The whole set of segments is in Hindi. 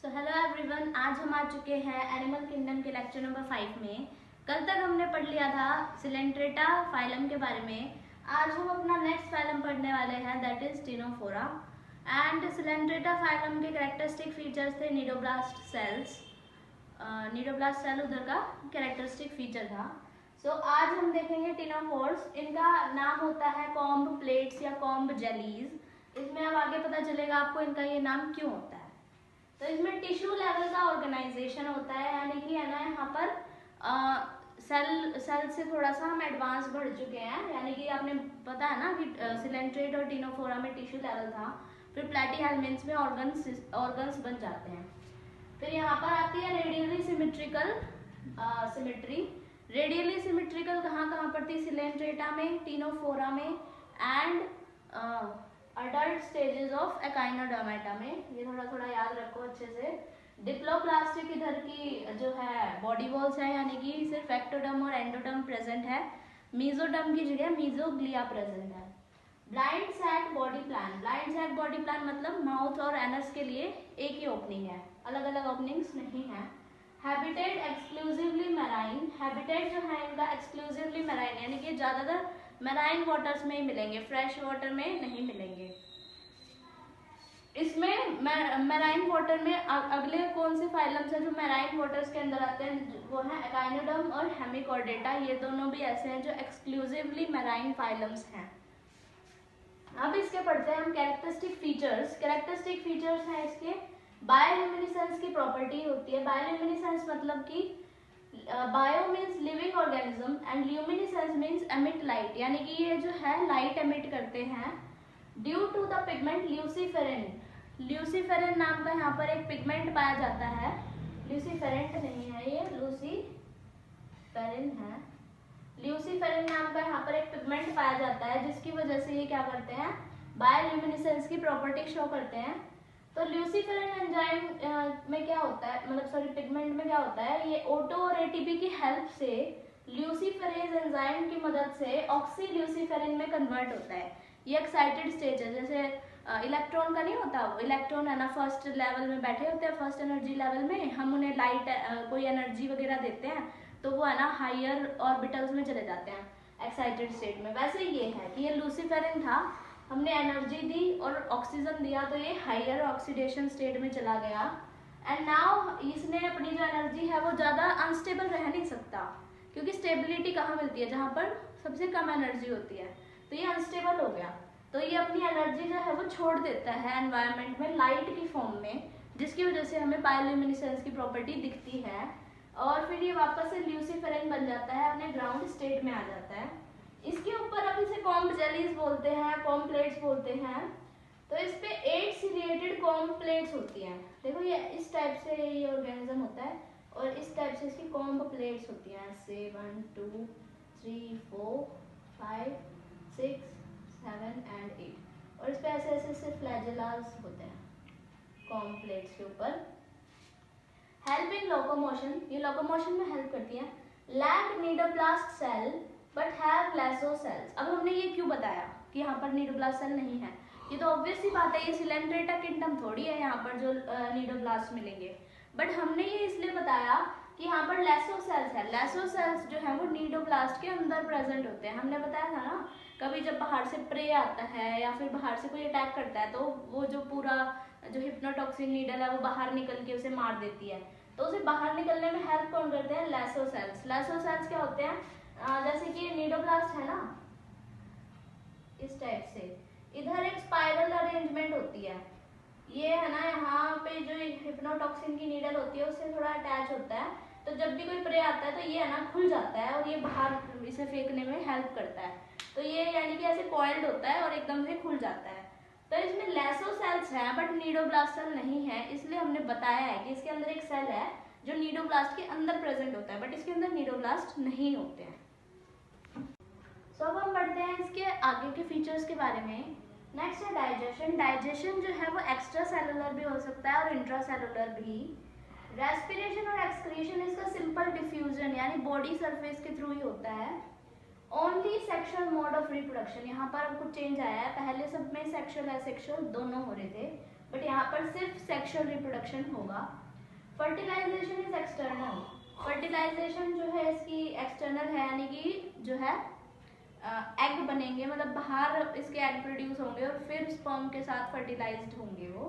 सो हेलो एवरीवन, आज हम आ चुके हैं एनिमल किंगडम के लेक्चर नंबर 5 में। कल तक हमने पढ़ लिया था सिलेंट्रेटा फाइलम के बारे में। आज हम अपना नेक्स्ट फाइलम पढ़ने वाले हैं, that is Ctenophora. And Coelenterata phylum के कैरेक्टरिस्टिक फीचर्स थे निडोब्लास्ट सेल्स। निडोब्लास्ट सेल उधर का कैरेक्टरिस्टिक फीचर था। सो आज हम देखेंगे टिनोफोर्स। इनका नाम होता है कॉम्ब प्लेट्स या कॉम्ब जेलीज। इसमें अब आगे पता चलेगा आपको इनका ये नाम क्यों होता है। तो इसमें टिश्यू लेवल का ऑर्गेनाइजेशन होता है, यानी कि है ना यहाँ पर सेल से थोड़ा सा हम एडवांस बढ़ चुके हैं। यानी कि आपने पता है ना कि सिलेंट्रेट और टिनोफोरा में टिश्यू लेवल था, फिर प्लेटीहेल्मिन्थ्स में ऑर्गन्स बन जाते हैं। फिर यहाँ पर आती है radially symmetrical symmetry. Radially symmetrical कहाँ कहाँ पर थी? सिलेंट्रेटा में, टिनोफोरा में and adult stages of echinodermata में। ये थोड़ा थोड़ा याद रखो अच्छे से। डिप्लोप्लास्टिक इधर की जो है बॉडी वॉल्स है, यानी कि सिर्फ एक्टोडर्म और एंडोडर्म प्रेजेंट है। मीजोडर्म की जगह मीजोग्लिया प्रेजेंट है। Blind sac body plan. Blind sac body plan मतलब माउथ और एनस के लिए एक ही ओपनिंग है, अलग अलग ओपनिंग्स नहीं है। Habitat exclusively marine. हैबिटेट जो है इनका एक्सक्लूसिवली मैराइन, यानी कि ज्यादातर मैराइन वाटर्स में ही मिलेंगे, फ्रेश वाटर में नहीं मिलेंगे। इसमें मैराइन वाटर में अगले कौन से फाइलम्स हैं जो मैराइन वाटर्स के अंदर आते हैं? वो है एकाइनोडर्म और हेमिकॉर्डेटा। ये दोनों भी ऐसे हैं जो एक्सक्लूसिवली मैराइन फाइलम्स हैं। अब इसके पढ़ते हैं हम कैरेक्टरिस्टिक फीचर्स। कैरेक्टरिस्टिक फीचर्स हैं इसके बायोल्यूमिनेसेंस की प्रॉपर्टी होती है। बायोल्यूमिनेसेंस मतलब कि bio means living organism and luminescence means emit light, यानी कि ये जो है लाइट एमिट करते हैं due to the pigment luciferin. Luciferin नाम का यहाँ पर एक पिगमेंट पाया जाता है। ल्यूसीफेरेंट नहीं है, ये लूसीफेरिन है। ल्यूसीफेरिन नाम का यहाँ पर एक पिगमेंट पाया जाता है, जिसकी वजह से ये क्या करते हैं? बायोल्यूमिनेसेंस की प्रॉपर्टी शो करते हैं। तो ल्यूसीफेरिन एंजाइम में क्या होता है, मतलब सॉरी पिगमेंट में क्या होता है? ये ओटो और एटीपी की हेल्प से ल्यूसीफेरेज एंजाइम की मदद से ऑक्सी ल्यूसीफेरिन में कन्वर्ट होता है। ये एक्साइटेड स्टेज है, जैसे इलेक्ट्रॉन का नहीं होता, वो इलेक्ट्रॉन है ना फर्स्ट लेवल में बैठे होते हैं, फर्स्ट एनर्जी लेवल में। हम उन्हें लाइट कोई एनर्जी वगैरह देते हैं तो वो है ना हायर ऑर्बिटल्स में चले जाते हैं एक्साइटेड स्टेट में। वैसे ये है कि ये लूसीफेरिन था, हमने एनर्जी दी और ऑक्सीजन दिया तो ये हायर ऑक्सीडेशन स्टेट में चला गया। एंड नाउ इसने अपनी जो एनर्जी है वो ज़्यादा अनस्टेबल रह नहीं सकता, क्योंकि स्टेबिलिटी कहाँ मिलती है? जहाँ पर सबसे कम एनर्जी होती है। तो ये अनस्टेबल हो गया, तो ये अपनी एनर्जी जो है वो छोड़ देता है एनवायरनमेंट में लाइट की फॉर्म में, जिसकी वजह से हमें बायोल्यूमिनेसेंस की प्रॉपर्टी दिखती है। और फिर ये वापस से ल्यूसीफेरिन बन जाता है, अपने ग्राउंड स्टेट में आ जाता है। इसके ऊपर अब इसे कॉम्ब जेलीज बोलते हैं, कॉम्ब प्लेट्स बोलते हैं। तो इस पे 8 सीरिएटेड कॉम्ब प्लेट्स होती हैं। देखो ये इस टाइप से ये ऑर्गेनिज्म होता है और इस टाइप से इसकी कॉम्ब प्लेट्स होती हैं, ऐसे 1 2 3 4 5 6 7 एंड 8। और इस पे ऐसे ऐसे से फ्लैजेलास होते हैं कॉम्ब प्लेट्स के ऊपर। हेल्प इन लोकोमोशन, ये लोकोमोशन में हेल्प करती है। Lack cnidoblast cell but have lasso cells. अब हमने ये क्यों बताया कि यहाँ पर नीडोब्लास्ट सेल नहीं है? ये तो ऑब्वियस सी बात है, ये सिलेंट्रेटा किंगडम थोड़ी है यहाँ पर जो नीडोब्लास्ट मिलेंगे। बट हमने ये इसलिए बताया कि यहाँ पर लेसो सेल्स है। लेसो सेल्स जो है वो नीडोब्लास्ट के अंदर प्रेजेंट होते हैं। हमने बताया था ना, कभी जब बाहर से प्रे आता है या फिर बाहर से कोई अटैक करता है तो वो जो पूरा जो हिप्नोटॉक्सिन नीडल है वो बाहर निकल के उसे मार देती है। तो उसे बाहर निकलने में हेल्प कौन करते हैं? Lasso sales. लेसो सेल्स क्या होते हैं? जैसे कि नीडोब्लास्ट है ना, इस टाइप से इधर एक स्पाइरल अरेंजमेंट होती है। ये है ना यहाँ पे जो हिप्नोटॉक्सिन की नीडल होती है उससे थोड़ा अटैच होता है, तो जब भी कोई प्रे आता है तो ये है ना खुल जाता है और ये बाहर इसे फेंकने में हेल्प करता है। तो ये यानी कि ऐसे कॉइल्ड होता है और एकदम से खुल जाता है। तो इसमें लेसो सेल्स है बट नीडोब्लास्ट सेल नहीं है, इसलिए हमने बताया है कि इसके अंदर एक सेल है जो नीडोब्लास्ट के अंदर प्रेजेंट होता है, बट इसके अंदर नीडोब्लास्ट नहीं होते हैं। सो अब हम बढ़ते हैं इसके आगे के फीचर्स के बारे में। नेक्स्ट है डाइजेशन। डाइजेशन जो है वो एक्स्ट्रा सेलुलर भी हो सकता है और इंट्रा सेलुलर भी। रेस्पिरेशन और एक्सक्रीशन इसका सिंपल डिफ्यूजन यानी बॉडी सरफेस के थ्रू ही होता है। Only sexual mode of reproduction, यहाँ पर अब कुछ चेंज आया है, पहले सब में सेक्सुअल एसेक्सुअल दोनों हो रहे थे, बट यहाँ पर सिर्फ सेक्सुअल रिप्रोडक्शन होगा। Fertilisation is external. फर्टिलाइजेशन जो है इसकी एक्सटर्नल है, यानी कि जो है एग बनेंगे, मतलब बाहर इसके एग प्रोड्यूस होंगे और फिर स्पर्म के साथ फर्टिलाइज्ड होंगे वो।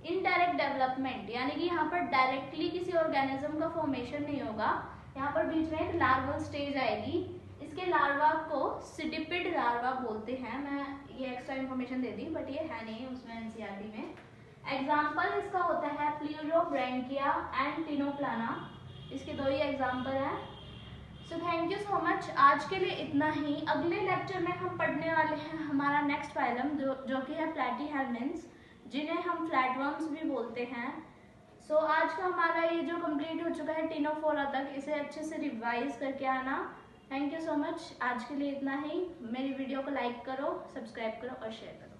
इनडायरेक्ट डेवलपमेंट, यानी कि यहाँ पर डायरेक्टली किसी ऑर्गेनिज्म का फॉर्मेशन नहीं होगा, यहाँ पर बीच में एक लार्वल स्टेज आएगी। इसके लार्वा को सिडिपिड लार्वा बोलते हैं। मैं ये extra information they the but ये है नहीं उसमें एनसीईआरटी में। एग्जाम्पल इसका होता है प्लूरोब्रैंकिया एंड टिनोप्लाना, इसके दो ही एग्जाम्पल हैं। So thank you so much, आज के लिए इतना ही। अगले लेक्चर में हम पढ़ने वाले हैं हमारा नेक्स्ट फाइलम जो कि है प्लैटीहेल्मिन्स, जिन्हें हम फ्लैटवर्म्स भी बोलते हैं। सो आज का हमारा ये जो कंप्लीट हो चुका है टिनोफोरा तक, इसे अच्छे से रिवाइज करके आना। थैंक यू सो मच, आज के लिए इतना ही। मेरी वीडियो को लाइक करो, सब्सक्राइब करो और शेयर करो।